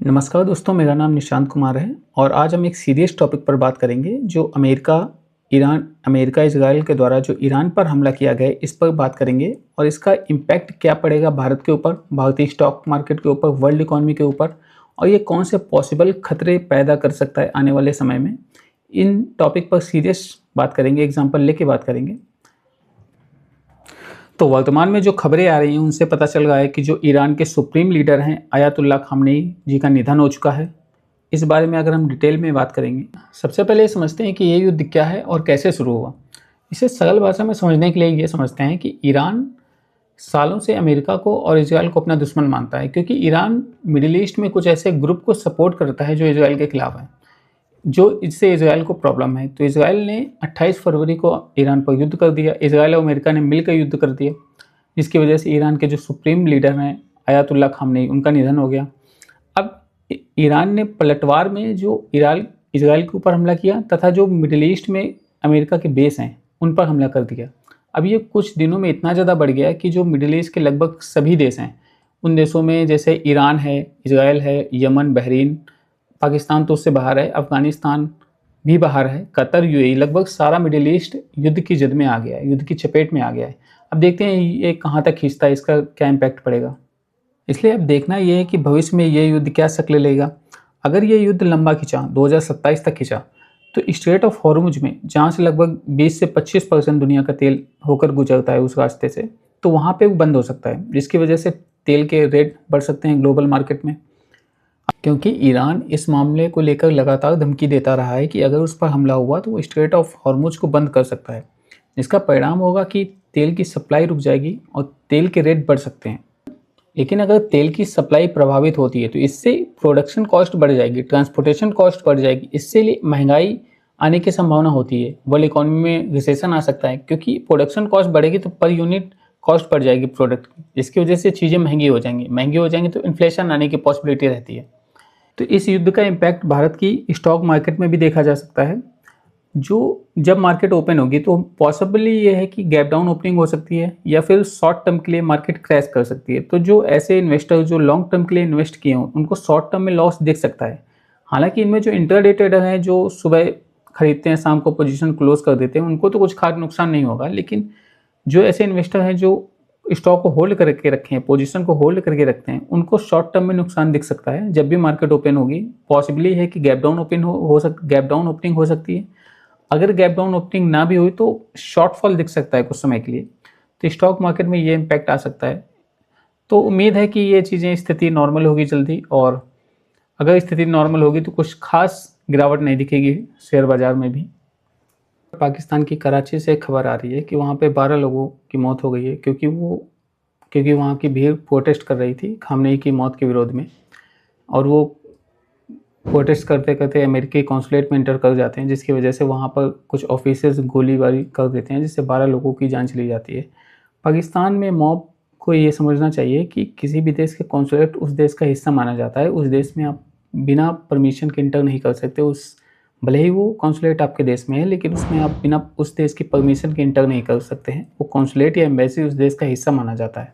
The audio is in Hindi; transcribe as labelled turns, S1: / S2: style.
S1: नमस्कार दोस्तों, मेरा नाम निशांत कुमार है और आज हम एक सीरियस टॉपिक पर बात करेंगे जो अमेरिका इजराइल के द्वारा जो ईरान पर हमला किया गया है, इस पर बात करेंगे और इसका इम्पैक्ट क्या पड़ेगा भारत के ऊपर, भारतीय स्टॉक मार्केट के ऊपर, वर्ल्ड इकोनॉमी के ऊपर और ये कौन से पॉसिबल खतरे पैदा कर सकता है आने वाले समय में। इन टॉपिक पर सीरियस बात करेंगे, एग्जाम्पल लेके बात करेंगे। तो वर्तमान में जो खबरें आ रही हैं उनसे पता चल रहा है कि जो ईरान के सुप्रीम लीडर हैं अयातुल्ला खामनेई जी का निधन हो चुका है। इस बारे में अगर हम डिटेल में बात करेंगे, सबसे पहले ये समझते हैं कि ये युद्ध क्या है और कैसे शुरू हुआ। इसे सरल भाषा में समझने के लिए ये समझते हैं कि ईरान सालों से अमेरिका को और इजराइल को अपना दुश्मन मानता है, क्योंकि ईरान मिडिल ईस्ट में कुछ ऐसे ग्रुप को सपोर्ट करता है जो इजराइल के खिलाफ है, जो इससे इजराइल को प्रॉब्लम है। तो इजराइल ने 28 फरवरी को ईरान पर युद्ध कर दिया, इजराइल और अमेरिका ने मिलकर युद्ध कर दिया, जिसकी वजह से ईरान के जो सुप्रीम लीडर हैं अयातुल्ला खामनेई, उनका निधन हो गया। अब ईरान ने पलटवार में जो इजराइल के ऊपर हमला किया तथा जो मिडिल ईस्ट में अमेरिका के बेस हैं उन पर हमला कर दिया। अब ये कुछ दिनों में इतना ज़्यादा बढ़ गया कि जो मिडिल ईस्ट के लगभग सभी देश हैं, उन देशों में जैसे ईरान है, इजराइल है, यमन, बहरीन, पाकिस्तान तो उससे बाहर है, अफगानिस्तान भी बाहर है, कतर, यूएई, लगभग सारा मिडिल ईस्ट युद्ध की जद में आ गया है, युद्ध की चपेट में आ गया है। अब देखते हैं ये कहाँ तक खींचता है, इसका क्या इम्पैक्ट पड़ेगा। इसलिए अब देखना ये है कि भविष्य में ये युद्ध क्या शक्ल लेगा। अगर ये युद्ध लंबा खिंचा, 2027 तक खिंचा, तो स्ट्रेट ऑफ हॉर्मुज में, जहाँ से लगभग 20 से 25% दुनिया का तेल होकर गुजरता है उस रास्ते से, तो वहाँ पे वो बंद हो सकता है, जिसकी वजह से तेल के रेट बढ़ सकते हैं ग्लोबल मार्केट में। क्योंकि ईरान इस मामले को लेकर लगातार धमकी देता रहा है कि अगर उस पर हमला हुआ तो वो स्ट्रेट ऑफ हॉर्मुज को बंद कर सकता है। इसका परिणाम होगा कि तेल की सप्लाई रुक जाएगी और तेल के रेट बढ़ सकते हैं। लेकिन अगर तेल की सप्लाई प्रभावित होती है तो इससे प्रोडक्शन कॉस्ट बढ़ जाएगी, ट्रांसपोर्टेशन कॉस्ट बढ़ जाएगी, इससे महंगाई आने की संभावना होती है। वर्ल्ड इकोनॉमी में रिसेशन आ सकता है, क्योंकि प्रोडक्शन कॉस्ट बढ़ेगी तो पर यूनिट कॉस्ट बढ़ जाएगी प्रोडक्ट की, जिसकी वजह से चीज़ें महंगी हो जाएंगी तो इन्फ्लेशन आने की पॉसिबिलिटी रहती है। तो इस युद्ध का इम्पैक्ट भारत की स्टॉक मार्केट में भी देखा जा सकता है। जो जब मार्केट ओपन होगी तो पॉसिबली ये है कि गैप डाउन ओपनिंग हो सकती है या फिर शॉर्ट टर्म के लिए मार्केट क्रैश कर सकती है। तो जो ऐसे इन्वेस्टर जो लॉन्ग टर्म के लिए इन्वेस्ट किए हों, उनको शॉर्ट टर्म में लॉस दिख सकता है। हालांकि इनमें जो इंट्राडे ट्रेडर हैं जो सुबह खरीदते हैं, शाम को पोजीशन क्लोज कर देते हैं, उनको तो कुछ खास नुकसान नहीं होगा। लेकिन जो ऐसे इन्वेस्टर हैं जो स्टॉक को होल्ड करके रखे हैं, पोजीशन को होल्ड करके रखते हैं, उनको शॉर्ट टर्म में नुकसान दिख सकता है। जब भी मार्केट ओपन होगी पॉसिबली है कि गैप डाउन ओपनिंग हो सकती है। अगर गैप डाउन ओपनिंग ना भी हुई तो शॉर्टफॉल दिख सकता है कुछ समय के लिए, तो स्टॉक मार्केट में ये इम्पैक्ट आ सकता है। तो उम्मीद है कि ये चीज़ें, स्थिति नॉर्मल होगी जल्दी, और अगर स्थिति नॉर्मल होगी तो कुछ खास गिरावट नहीं दिखेगी शेयर बाज़ार में भी। पाकिस्तान की कराची से खबर आ रही है कि वहाँ पे 12 लोगों की मौत हो गई है, क्योंकि वहाँ की भीड़ प्रोटेस्ट कर रही थी खामनेई की मौत के विरोध में, और वो प्रोटेस्ट करते करते अमेरिकी कॉन्सुलेट में इंटर कर जाते हैं, जिसकी वजह से वहाँ पर कुछ ऑफिसर्स गोलीबारी कर देते हैं, जिससे 12 लोगों की जान चली जाती है। पाकिस्तान में मॉब को ये समझना चाहिए कि किसी भी देश के कॉन्सुलेट उस देश का हिस्सा माना जाता है। उस देश में आप बिना परमिशन के इंटर नहीं कर सकते। भले ही वो कॉन्सुलेट आपके देश में है, लेकिन उसमें आप बिना उस देश की परमिशन के इंटर नहीं कर सकते हैं। वो कॉन्सुलेट या एम्बेसी उस देश का हिस्सा माना जाता है।